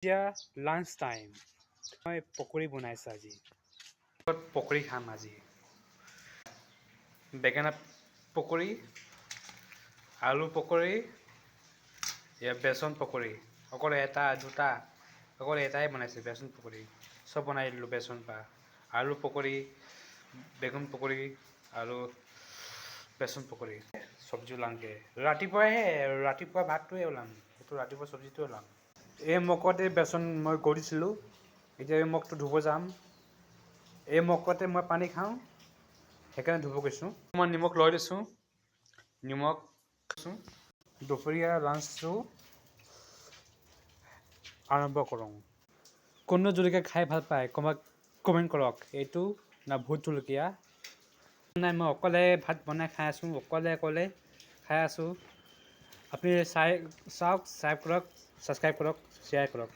এতিয়া lunch time মই পকৰি বনাইছোঁ আজি পকৰি খাম আজি বেঙেনা পকৰি আলু পকৰি বেচন পকৰি অকল এটা দুটা অকল এটাই বনাইছে বেচন পকৰি চব বনাই দিলোঁ বেচন পা আলু পকৰি বেগুন পকৰি আৰু বেচন পকৰি চব্জি ওলামগৈ ৰাতিপুৱা ভাতটোৱে ওলাম সেইটো ৰাতিপুৱা চব্জিটোৱে ওলাম এই মগতে বেচন মই কৰিছিলোঁ এতিয়া এই মগটো ধুব যাম এই মগতে মই পানী খাওঁ সেইকাৰণে ধুব গৈছোঁ মই নিমখ লৈ লৈছোঁ নিমখ দুপৰীয়া লাঞ্চটো আৰম্ভ কৰোঁ কোন জলকীয়া খাই ভাল পায় কমেণ্ট কৰক এইটো না ভোট জলকীয়া নাই মই অকলে ভাত বনাই খাই আছোঁ অকলে খাই আছোঁ আপুনি চাওক ছাবস্ক্ৰাইব কৰক শ্বেয়াৰ কৰক